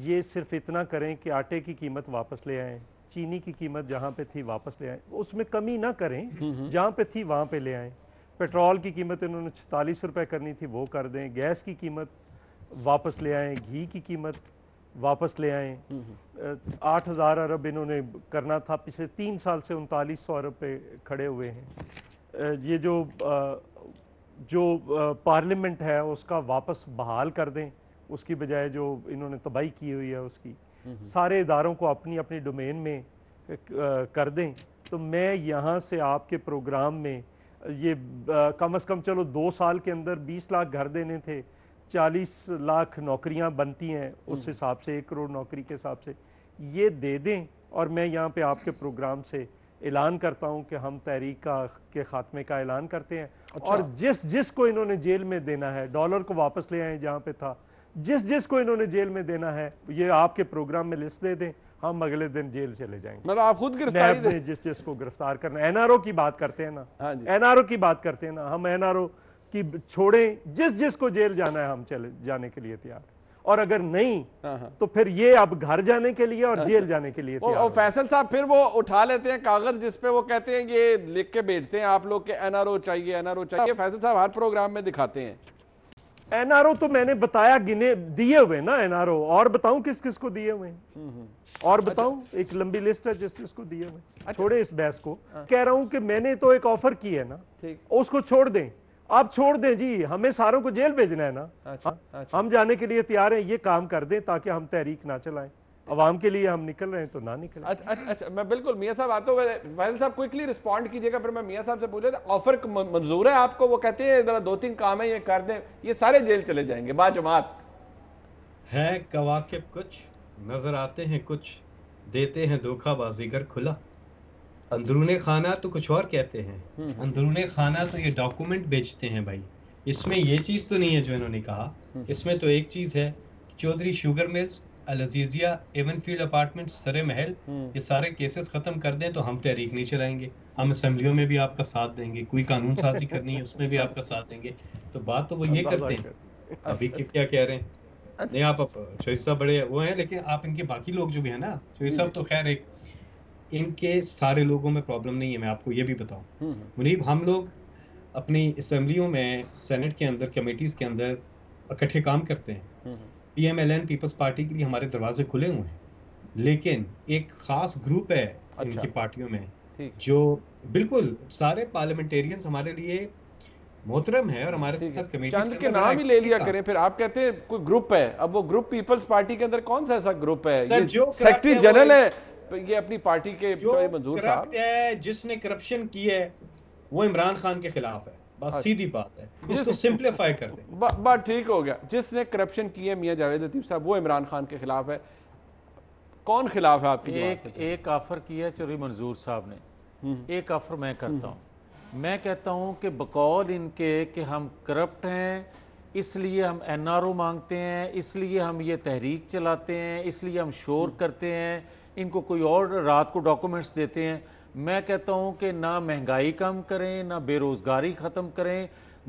ये सिर्फ इतना करें कि आटे की कीमत वापस ले आएँ, चीनी की कीमत जहाँ पे थी वापस ले आएँ, उसमें कमी ना करें, जहाँ पे थी वहाँ पे ले आएँ। पेट्रोल की कीमत इन्होंने 46 रुपए करनी थी वो कर दें, गैस की कीमत वापस ले आएँ, घी की कीमत वापस ले आएँ। 8,000 अरब इन्होंने करना था, पिछले 3 साल से 3900 अरब पे खड़े हुए हैं। ये जो पार्लियामेंट है उसका वापस बहाल कर दें, उसकी बजाय जो इन्होंने तबाही की हुई है उसकी, सारे इदारों को अपनी अपनी डोमेन में कर दें। तो मैं यहाँ से आपके प्रोग्राम में ये कम से कम चलो 2 साल के अंदर 20 लाख घर देने थे, 40 लाख नौकरियाँ बनती हैं उस हिसाब से, 1 करोड़ नौकरी के हिसाब से ये दे दें। और मैं यहाँ पे आपके प्रोग्राम से ऐलान करता हूँ कि हम तहरीक के ख़ात्मे का ऐलान करते हैं। अच्छा। और जिस को इन्होंने जेल में देना है, डॉलर को वापस ले आए जहाँ पे था, जिस को इन्होंने जेल में देना है, ये आपके प्रोग्राम में लिस्ट दे दें, हम अगले दिन जेल चले जाएंगे। मतलब आप खुद गिरफ्तारी दें, जिस को गिरफ्तार करना। NRO की बात करते हैं ना, NRO की बात करते हैं ना, हम NRO की छोड़ें, जिस को जेल जाना है हम चले जाने के लिए तैयार। और अगर नहीं तो फिर ये अब घर जाने के लिए और जेल जाने के लिए तैयार। फैसल साहब फिर वो उठा लेते हैं कागज जिसपे वो कहते हैं ये लिख के भेजते हैं आप लोग के NRO चाहिए, NRO चाहिए। फैसल साहब हर प्रोग्राम में दिखाते हैं NRO, तो मैंने बताया, गिने दिए हुए ना NRO, और बताऊं किस किस को दिए हुए हैं, और बताऊं एक लंबी लिस्ट है जिस किस को दिए हुए। अच्छा। छोड़े इस बहस को, कह रहा हूं कि मैंने तो एक ऑफर की है ना, उसको छोड़ दें। आप छोड़ दें जी, हमें सारों को जेल भेजना है ना। अच्छा। हम जाने के लिए तैयार हैं, ये काम कर दें ताकि हम तहरीक ना चलाएं। अवाम के लिए हम निकल रहे हैं तो ना निकलें। अच्छा, मैं बिल्कुल मियाँ साहब आते हुए फैसल साहब क्विकली रिस्पॉन्ड कीजिएगा, फिर मैं मियाँ साहब से पूछ रहा था ऑफर मंजूर है आपको? वो कहते हैं जरा 2-3 काम है ये कर दें, ये सारे जेल चले जाएंगे बाजमात। है कवाकिब कुछ, नजर आते हैं कुछ, देते हैं धोखा बाजीगर खुला। अंदरूने खाना तो कुछ और कहते हैं, अंदरूने खाना तो ये डॉक्यूमेंट बेचते हैं भाई। इसमें ये चीज़ तो नहीं है जो इन्होंने कहा, इसमें तो एक चीज़ है, चौधरी शुगर मिल्स, अल अजीजिया, एवनफील्ड अपार्टमेंट्स, सरे महल, ये सारे केसेस खत्म कर दें तो हम तहरीक नहीं चलाएंगे, हम असेंबलियों में भी आपका साथ देंगे, कोई कानून साजी करनी है उसमें भी आपका साथ देंगे। तो बात तो वो ये करते हैं। अभी क्या कह रहे हैं, नहीं आप चौधरी साहब बड़े वो हैं, लेकिन आप इनके बाकी लोग जो भी है ना, चौधरी साहब तो खैर एक, इनके सारे लोगों में प्रॉब्लम नहीं है। मैं आपको ये भी बताऊं मुनीब, हम लोग अपनी असेंबलियों में, सेनेट के अंदर, कमेटीज के अंदर इकट्ठे काम करते हैं। PMLN पीपल्स पार्टी के लिए हमारे दरवाजे खुले हुए हैं, लेकिन एक खास ग्रुप है इनकी पार्टियों में जो बिल्कुल सारे पार्लियामेंटेरियंस हमारे लिए मोहतरम है और हमारे साथ कमेटी चंद के नाम ही ले लिया करें, फिर आप कहते हैं कोई ग्रुप है। अब वो ग्रुप पीपल्स पार्टी के अंदर कौन सा ऐसा ग्रुप है? सेक्रेटरी जनरल है ये अपनी पार्टी के, मंजूर साहब है, जिसने करप्शन की है वो इमरान खान के खिलाफ है। बस सीधी बात है, इसको सिंपलीफाई कर दें। बात ठीक हो गया। जिसने करप्शन की है मियां जावेद लतीफ साहब, वो इमरान खान के खिलाफ है। कौन खिलाफ है आपकी? एक ऑफर किया है चौधरी मंजूर साहब ने, एक ऑफर मैं करता हूँ। मैं कहता हूँ कि बकौल इनके कि हम करप्ट हैं, इसलिए हम NRO मांगते हैं, इसलिए हम ये तहरीक चलाते हैं, इसलिए हम शोर करते हैं, इनको कोई और रात को डॉक्यूमेंट्स देते हैं। मैं कहता हूँ कि ना महंगाई कम करें, ना बेरोज़गारी ख़त्म करें।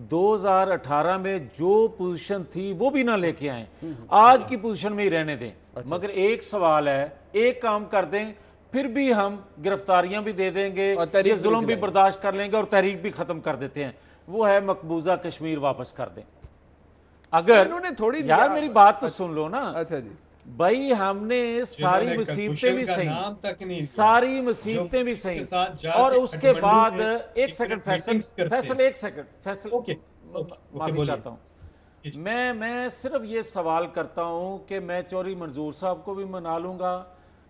2018 में जो पोजीशन थी वो भी ना लेके आए, आज की पोजीशन में ही रहने दें। मगर एक सवाल है, एक काम कर दें, फिर भी हम गिरफ्तारियां भी दे देंगे, ये जुल्म भी बर्दाश्त कर लेंगे और तहरीक भी ख़त्म कर देते हैं। वो है मकबूजा कश्मीर वापस कर दें। अगर इन्होंने थोड़ी यार मेरी बात तो सुन लो ना। अच्छा जी भाई, हमने सारी मुसीबतें भी सही, सारी मुसीबतें भी सही, और उसके बाद एक सेकंड फैसल एक सेकंड फैसल, माफी चाहता हूँ मैं सिर्फ ये सवाल करता हूँ कि मैं चौधरी मंजूर साहब को भी मना लूंगा,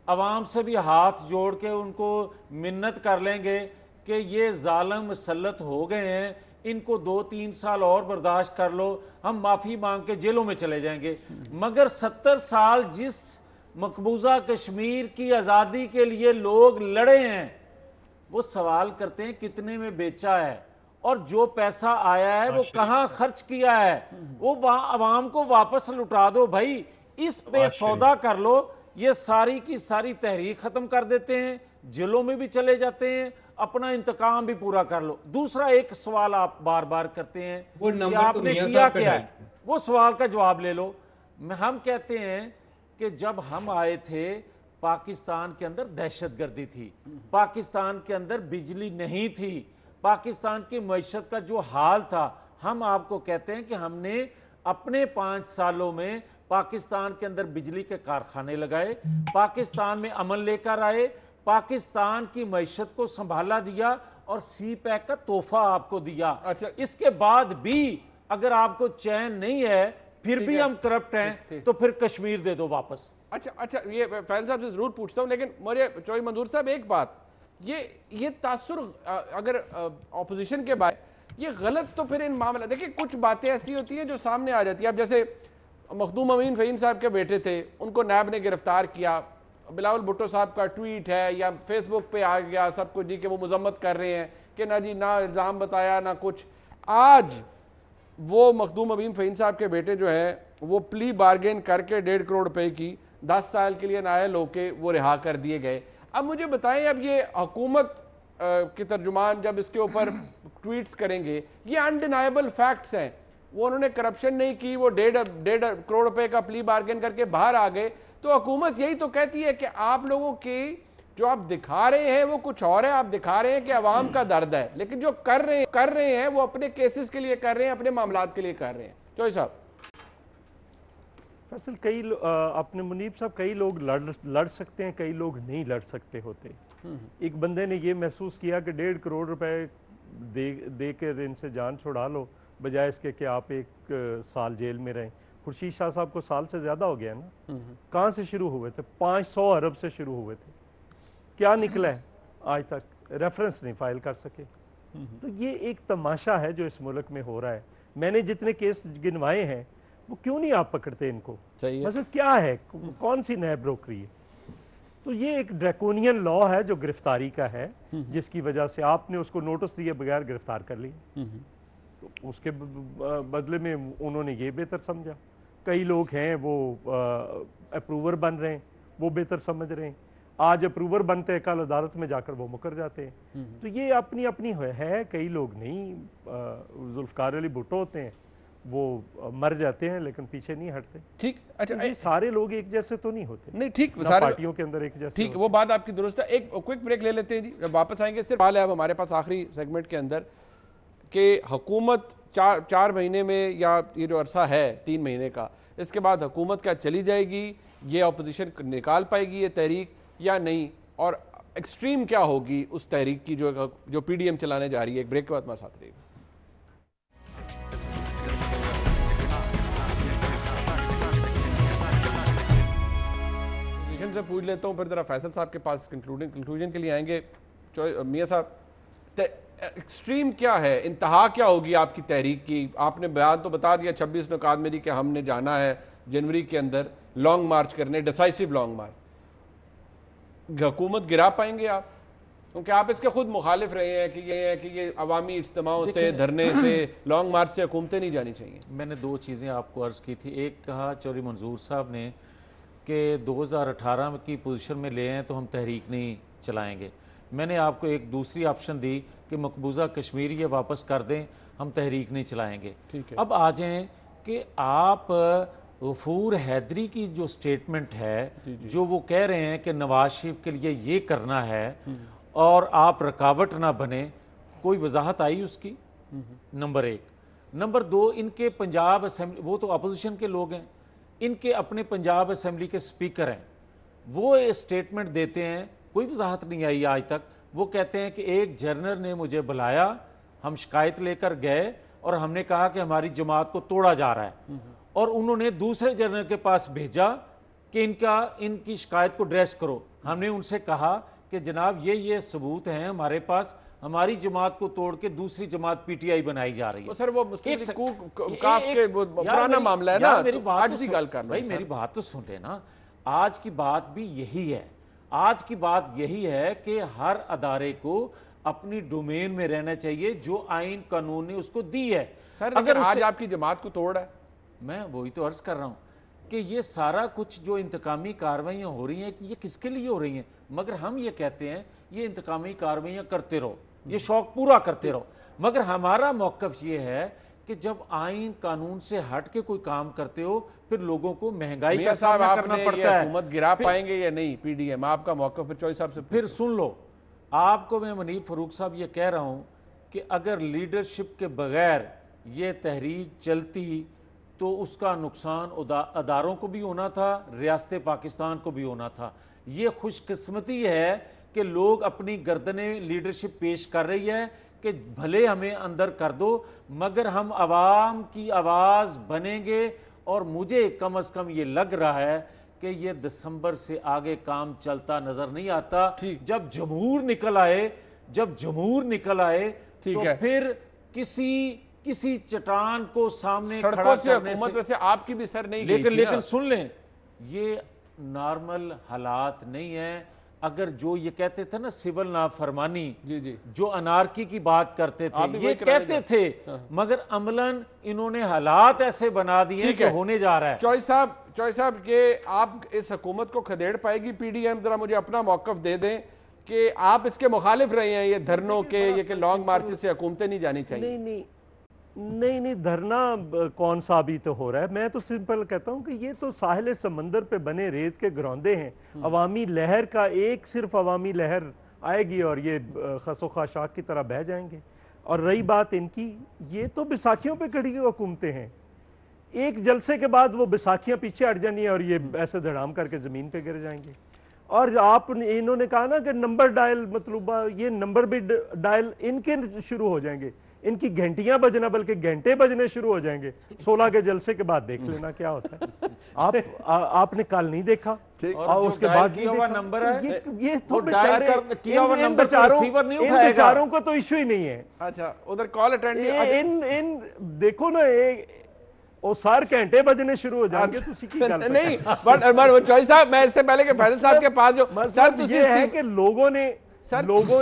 अवाम से भी हाथ जोड़ के उनको मिन्नत कर लेंगे कि ये जालिम मुसल्लत हो गए हैं, इनको 2-3 साल और बर्दाश्त कर लो, हम माफ़ी मांग के जेलों में चले जाएंगे। मगर 70 साल जिस मकबूजा कश्मीर की आज़ादी के लिए लोग लड़े हैं, वो सवाल करते हैं कितने में बेचा है और जो पैसा आया है वो कहाँ खर्च किया है, वो अवाम को वापस लुटा दो भाई, इस पे सौदा कर लो। ये सारी की सारी तहरीक ख़त्म कर देते हैं, जेलों में भी चले जाते हैं, अपना इंतकाम भी पूरा कर लो। दूसरा एक सवाल आप बार बार करते हैं कि आपने किया क्या है, वो सवाल का जवाब ले लो। हम कहते हैं कि जब हम आए थे पाकिस्तान के अंदर दहशतगर्दी थी, पाकिस्तान के अंदर बिजली नहीं थी, पाकिस्तान की मईशत का जो हाल था, हम आपको कहते हैं कि हमने अपने 5 सालों में पाकिस्तान के अंदर बिजली के कारखाने लगाए, पाकिस्तान में अमन लेकर आए, पाकिस्तान की मईशत को संभाला दिया और CPEC का तोहफा आपको दिया। अच्छा, इसके बाद भी अगर आपको चैन नहीं है, फिर भी हम करप्ट हैं, तो फिर कश्मीर दे दो वापस। अच्छा, ये फैसल साहब से जरूर पूछता हूं, लेकिन मुझे चौधरी मंजूर साहब एक बात, ये तासुर अगर ऑपोजिशन के बाद ये गलत, तो फिर इन मामला देखिए कुछ बातें ऐसी होती हैं जो सामने आ जाती है। अब जैसे मखदूम अमीन फ़हीम साहब के बेटे थे, उनको नैब ने गिरफ्तार किया, बिलावल भुट्टो साहब का ट्वीट है या फेसबुक पे आ गया सब कुछ जी कि वो मजम्मत कर रहे हैं कि ना जी ना इल्ज़ाम बताया ना कुछ। आज वो मखदूम अमीन फ़हीम साहब के बेटे जो है वो प्ली बार्गेन करके 1.5 करोड़ रुपए की 10 साल के लिए नायल होके वो रिहा कर दिए गए। अब मुझे बताएं, अब ये हुकूमत के तर्जुमान जब इसके ऊपर ट्वीट्स करेंगे, ये अनडिनाइबल फैक्ट्स हैं, वो उन्होंने करप्शन नहीं की, वो 1.5 करोड़ रुपए का प्ली बार्गेन करके बाहर आ गए, तो हुकूमत यही तो कहती है कि आप लोगों की जो आप दिखा रहे हैं वो कुछ और है, आप दिखा रहे हैं कि अवाम का दर्द है, लेकिन जो कर रहे हैं वो अपने केसेस के लिए कर रहे हैं, अपने मामलात के लिए कर रहे हैं। चौधरी साहब फैसल, अपने मुनीब साहब, कई लोग लड़ सकते हैं, कई लोग नहीं लड़ सकते होते। एक बंदे ने ये महसूस किया कि 1.5 करोड़ रुपए दे कर इनसे जान छुड़ा लो, बजाय इसके कि आप 1 साल जेल में रहें। खुर्शीद शाह साहब को साल से ज़्यादा हो गया ना। कहाँ से शुरू हुए थे? 500 अरब से शुरू हुए थे। क्या निकला है? आज तक रेफरेंस नहीं फाइल कर सके। तो ये एक तमाशा है जो इस मुल्क में हो रहा है। मैंने जितने केस गिनवाए हैं वो क्यों नहीं आप पकड़ते इनको? मतलब क्या है, कौन सी नैब रोक रही है? तो ये एक ड्रैकोनियन लॉ है जो गिरफ्तारी का है, जिसकी वजह से आपने उसको नोटिस दिए बगैर गिरफ्तार कर लिया। तो उसके बदले में उन्होंने ये बेहतर समझा। कई लोग हैं वो अप्रूवर बन रहे हैं, वो बेहतर समझ रहे हैं। आज अप्रूवर बनते हैं, कल अदालत में जाकर वो मुकर जाते हैं। तो ये अपनी अपनी है। कई लोग नहीं, जुल्फकार अली भुट्टो होते हैं, वो मर जाते हैं लेकिन पीछे नहीं हटते। ठीक, अच्छा, तो ये सारे लोग एक जैसे तो नहीं होते। नहीं, ठीक, सारे पार्टियों के अंदर एक जैसे। ठीक, वो बात आपकी दुरुस्त है। एक क्विक ब्रेक ले लेते हैं जी, वापस आएंगे। सिर्फ हाल है अब हमारे पास आखिरी सेगमेंट के अंदर कि हुकूमत 4 महीने में, या ये जो अरसा है 3 महीने का, इसके बाद हुकूमत क्या चली जाएगी, ये अपोजिशन निकाल पाएगी ये तहरीक या नहीं, और एक्सट्रीम क्या होगी उस तहरीक की जो PDM चलाने जा रही है। एक ब्रेक के बाद हमारे साथ रहिएगा। से पूछ लेता हूँ, फिर जरा फैसल साहब के पास कंक्लूजन के लिए आएंगे। मियाँ साहब, एक्सट्रीम क्या है, इंतहा क्या होगी आपकी तहरीक की? आपने बयान तो बता दिया 26 नुकात में कि हमने जाना है जनवरी के अंदर लॉन्ग मार्च करने, डिसाइसिव लॉन्ग मार्च। हुकूमत गिरा पाएंगे आप? क्योंकि आप इसके खुद मुखालिफ रहे हैं कि ये अवामी इज्तिमाओं से, धरने से, लॉन्ग मार्च से हुकूमतें नहीं जानी चाहिए। मैंने 2 चीज़ें आपको अर्ज़ की थी। एक कहा चौधरी मंजूर साहब ने कि 2018 की पोजीशन में ले आए तो हम तहरीक नहीं चलाएंगे। मैंने आपको एक दूसरी ऑप्शन दी कि मकबूजा कश्मीर ये वापस कर दें, हम तहरीक नहीं चलाएंगे। अब आ जाएं कि आप गफूर हैदरी की जो स्टेटमेंट है, जो वो कह रहे हैं कि नवाज शरीफ के लिए ये करना है और आप रुकावट ना बने, कोई वजाहत आई उसकी? नंबर 1। नंबर 2, इनके पंजाब असेंबली, वो तो अपोजिशन के लोग हैं, इनके अपने पंजाब असेंबली के स्पीकर हैं, वो स्टेटमेंट देते हैं, कोई वजाहत नहीं आई आज तक। वो कहते हैं कि एक जर्नल ने मुझे बुलाया, हम शिकायत लेकर गए और हमने कहा कि हमारी जमात को तोड़ा जा रहा है, और उन्होंने दूसरे जर्नल के पास भेजा कि इनकी शिकायत को ड्रेस करो। हमने उनसे कहा कि जनाब ये सबूत हैं हमारे पास, हमारी जमात को तोड़ के दूसरी जमात PTI बनाई जा रही है। सर वो पुराना मामला है ना। मेरी बात तो सुन लेना। आज की बात भी यही है। आज की बात यही है कि हर अदारे को अपनी डोमेन में रहना चाहिए जो आइन कानून ने उसको दी है। सर अगर आज आपकी जमात को तोड़ है, मैं वही तो अर्ज कर रहा हूं कि ये सारा कुछ जो इंतकामी कार्रवाइयां हो रही हैं, ये किसके लिए हो रही हैं? मगर हम ये कहते हैं ये इंतकामी कार्रवाइयां करते रहो, ये शौक पूरा करते रहो, मगर हमारा मौकफ ये है कि जब आइन कानून से हट के कोई काम करते हो फिर लोगों को महंगाई का सामना करना पड़ता है। हुकूमत गिरा पाएंगे या नहीं PDM? आपका मौकफ फिर चौधरी साहब से फिर सुन लो। आपको मैं मुनीब फरूक साहब ये कह रहा हूं कि अगर लीडरशिप के बगैर ये तहरीक चलती तो उसका नुकसान अदारों को भी होना था, रियासत पाकिस्तान को भी होना था। ये खुशकिस्मती है कि लोग अपनी गर्दनें लीडरशिप पेश कर रही है कि भले हमें अंदर कर दो, मगर हम आवाम की आवाज़ बनेंगे। और मुझे कम अज़ कम ये लग रहा है कि ये दिसंबर से आगे काम चलता नज़र नहीं आता। जब जमहूर निकल आए तो फिर किसी चट्टान को सामने खड़ा करने से वैसे आपकी भी सर नहीं लेकिन सुन लें, ये नॉर्मल हालात नहीं है। अगर जो ये कहते थे ना सिविल नाफरमानी, जो अनारकी की बात करते थे, ये कहते थे, मगर अमलन इन्होंने हालात ऐसे बना दिए कि होने जा रहा है। चौधरी साहब ये आप इस हुकूमत को खदेड़ पाएगी PDM? जरा मुझे अपना मौकफ दे दें कि आप इसके मुखालिफ रहे हैं, ये धरनों के, ये कि लॉन्ग मार्च से हुकूमतें नहीं जानी चाहिए। नहीं, धरना कौन सा अभी तो हो रहा है। मैं तो सिंपल कहता हूं कि ये तो साहिल समंदर पे बने रेत के ग्रौंदे हैं। अवामी लहर का सिर्फ अवामी लहर आएगी और ये खसो खाशाक की तरह बह जाएंगे। और रही बात इनकी, ये तो बैसाखियों पे खड़ी हुकूमतें हैं। एक जलसे के बाद वो बैसाखियां पीछे हट जानी है और ये ऐसे धड़ाम करके जमीन पे गिर जाएंगे। और इन्होंने कहा ना कि नंबर डायल मतलूबा, ये नंबर भी डायल इनके शुरू हो जाएंगे। इनकी घंटियां बजना बल्कि घंटे बजने शुरू हो जाएंगे 16 के जलसे के बाद। देख लेना क्या होता है। आपने कल नहीं देखा और उसके बाद किया हुआ नंबर है, ये तो वो डायल बेचारे किया हुआ नंबर रिसीवर नहीं इन उठाएगा। बेचारों को तो इश्यू ही नहीं है। अच्छा, उधर कॉल अटेंड इन देखो ना, और सार घंटे बजने शुरू हो जाएंगे तो उसी की गल नहीं, बट चौधरी साहब, मैं इससे पहले कि फैजल साहब के पास जो मतलब ये है कि लोगों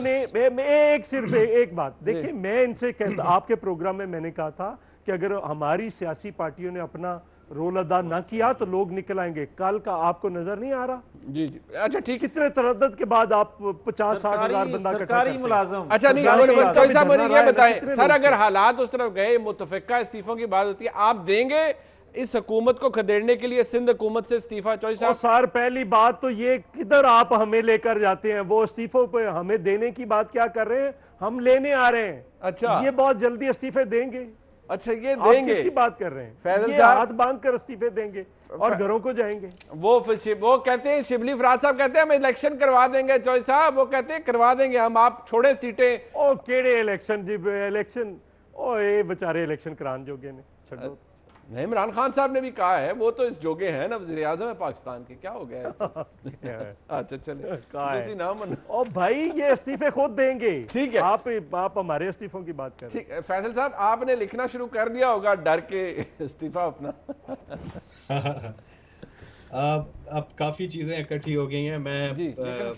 ने मैं एक सिर्फ एक बात देखिए, मैं इनसे कहता, आपके प्रोग्राम में मैंने कहा था कि अगर हमारी सियासी पार्टियों ने अपना रोल अदा ना किया तो लोग निकल आएंगे। कल का आपको नजर नहीं आ रहा? जी जी, अच्छा ठीक, कितने तरद्दुत के बाद आप 50-60 हजार बंदा सरकारी मुलाजम। अच्छा नहीं, चौधरी साहब मुझे ये बताएं सर, अगर हालात उस तरफ गए, मुतफिका इस्तीफों की बात होती है, आप देंगे इस हुकूमत को खदेड़ने के लिए सिंध हुकूमत से इस्तीफा? चौधरी साहब सर, पहली बात तो ये किधर आप हमें लेकर जाते हैं? वो इस्तीफों पे हमें देने की बात क्या कर रहे हैं? हम लेने आ रहे हैं। अच्छा, ये बहुत जल्दी इस्तीफे देंगे। अच्छा, ये आप देंगे? किसकी बात कर रहे हैं? फैजल ये साहब हाथ बांध कर इस्तीफे देंगे और घरों को जाएंगे। वो कहते हैं, शिबली फराज साहब कहते हैं हम इलेक्शन करवा देंगे। चौधरी साहब वो कहते हैं करवा देंगे हम, आप छोड़े सीटें। ओ केड़े इलेक्शन जी, इलेक्शन ओ ये बेचारे इलेक्शन करान जोगे ने छड़ो। नहीं, इमरान खान साहब ने भी कहा है, वो तो इस जोगे हैं ना, वज़ीर आज़म है पाकिस्तान के, क्या हो गया है? अच्छा चले, दूसरी नाम ओ भाई ये इस्तीफे खुद देंगे। ठीक है, आप हमारे इस्तीफों की बात कर। ठीक है फैसल साहब, आपने लिखना शुरू कर दिया होगा डर के इस्तीफा अपना। अब काफी चीजें इकट्ठी हो गई हैं। मैं लेकिन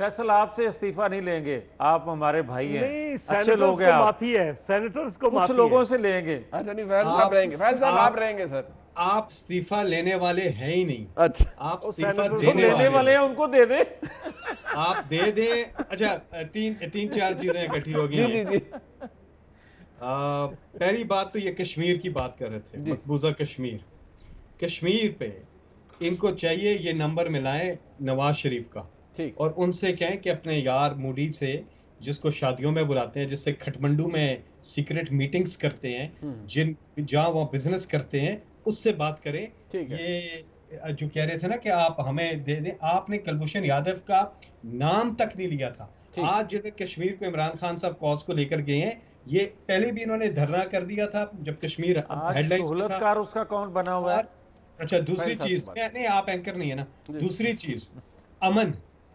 फैसल आपसे इस्तीफा नहीं लेंगे, आप हमारे भाई हैं, अच्छे लोग हैं, माफी है सेनेटर्स को, कुछ लोगों से लेंगे। अच्छा नहीं, फैसल साहब रहेंगे, फैसल साहब आप रहेंगे सर। आप इस्तीफा लेने वाले हैं ही नहीं। अच्छा, आप इस्तीफा देने वाले हैं, उनको दे दे। आप दे दे। अच्छा, तीन चार चीजें इकट्ठी हो गई। जी जी। पहली बात तो ये कश्मीर की बात कर रहे थे, मकबूजा कश्मीर पे इनको चाहिए ये नंबर मिलाएं नवाज शरीफ का, ठीक, और उनसे कहें कि अपने यार मूडी से, जिसको शादियों में बुलाते हैं, जिससे खटमंडू में सीक्रेट मीटिंग्स करते हैं, जहाँ वो बिजनेस करते हैं, उससे बात करें। ये जो कह रहे थे ना कि आप हमें दे दें, आपने कुलभूषण यादव का नाम तक नहीं लिया था। आज जिधर कश्मीर को इमरान खान साहब कॉज को लेकर गए हैं, ये पहले भी इन्होंने धरना कर दिया था जब कश्मीर हेडलाइंस उसका कौन बना हुआ है। अच्छा, दूसरी चीज, नहीं आप एंकर नहीं है ना, दूसरी चीज अमन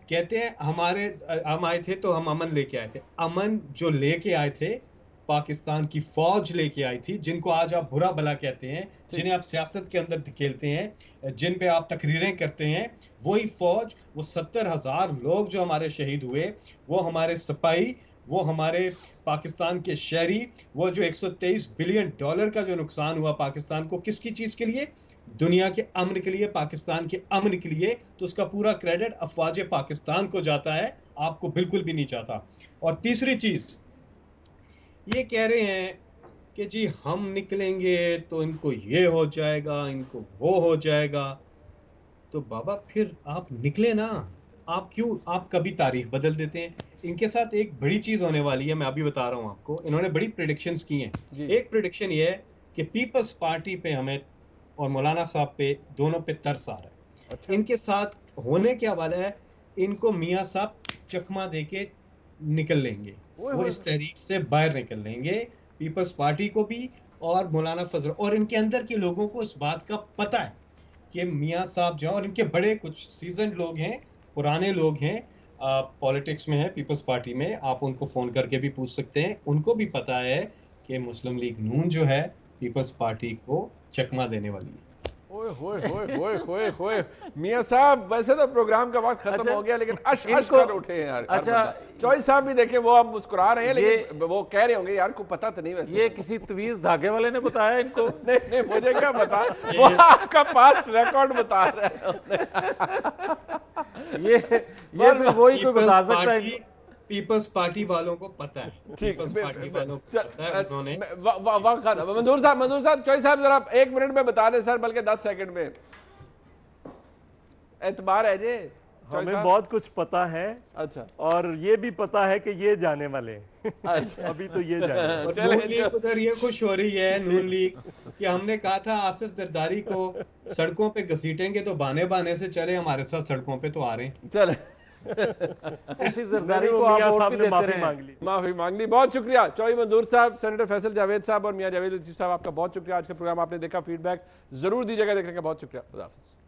कहते हैं, हम आए थे तो हम अमन लेके आए थे। अमन जो लेके आए थे, पाकिस्तान की फौज लेके आई थी, जिनको आज आप बुरा भला कहते हैं, जिन्हें आप सियासत के अंदर धकेलते हैं, जिन पे आप तकरीरें करते हैं, वही फौज, वो 70,000 लोग जो हमारे शहीद हुए, वो हमारे सिपाही, वो हमारे पाकिस्तान के शहरी, वो जो 123 बिलियन डॉलर का जो नुकसान हुआ पाकिस्तान को, किसकी चीज के लिए? दुनिया के अमन के लिए, पाकिस्तान के अमन के लिए। तो उसका पूरा क्रेडिट अफवाज पाकिस्तान को जाता है, आपको बिल्कुल भी नहीं जाता। और तीसरी चीज, ये कह रहे हैं कि जी हम निकलेंगे तो इनको ये हो जाएगा, इनको वो हो जाएगा। तो बाबा फिर आप निकले ना, आप कभी तारीख बदल देते हैं। इनके साथ एक बड़ी चीज होने वाली है, मैं अभी बता रहा हूं आपको। इन्होंने बड़ी प्रेडिक्शंस की हैं। एक प्रेडिक्शन ये है कि पीपल्स पार्टी पे हमें और मौलाना साहब पे, दोनों पे तरस आ रहा है। अच्छा। इनके साथ होने क्या वाला है, इनको मियाँ साहब चकमा देके निकल लेंगे, वो इस तहरीक से बाहर निकल लेंगे, पीपल्स पार्टी को भी और मौलाना फजल, और इनके अंदर के लोगों को इस बात का पता है कि मियाँ साहब जो, और इनके बड़े कुछ सीजन लोग हैं, पुराने लोग हैं, पॉलिटिक्स में है, पीपल्स पार्टी में, आप उनको फोन करके भी पूछ सकते हैं, उनको भी पता है कि मुस्लिम लीग नून जो है पीपल्स पार्टी को चकमा देने वाली है। ओए होए होए होए होए होए मियां साहब, वैसे तो प्रोग्राम का वक्त खत्म हो गया, लेकिन अश कर उठे हैं यार। अच्छा, चौधरी साहब भी देखे, वो अब मुस्कुरा रहे हैं, लेकिन वो कह रहे होंगे यार को पता तो नहीं। वैसे ये किसी तवीज धागे वाले ने बताया इनको। नहीं, मुझे क्या पता, वो आपका पास्ट रिकॉर्ड बता रहा है। ये तो वही कोई बता सकता है। पीपल्स पार्टी वालों को पता है, पीपल्स पार्टी वालों को पता है। उन्होंने मंजूर साहब, चौधरी साहब जरा 1 मिनट में बता दें सर, बल्कि 10 सेकंड में, एतबार है जी। हमें बहुत कुछ पता है। अच्छा, और ये भी पता है कि ये जाने वाले हैं। अच्छा। अभी तो ये जाने नून लीग उधर ये खुश हो रही है, नून लीग, कि हमने कहा था आसिफ जरदारी को सड़कों पे घसीटेंगे तो बहाने बहाने से चले हमारे साथ सड़कों पे तो आ रहे हैं। चले उसी जरदारी को मियां आप वोट साहब भी ने देते माफी रहे मांग ली। माफी मांग ली, बहुत शुक्रिया चौधरी मंजूर साहब, सेनेटर फैसल जावेद साहब और मियां जावेद लतीफ साहब, आपका बहुत शुक्रिया। आज का प्रोग्राम आपने देखा, फीडबैक जरूर दीजिएगा, देखने का बहुत शुक्रिया। खुदा हाफिज़।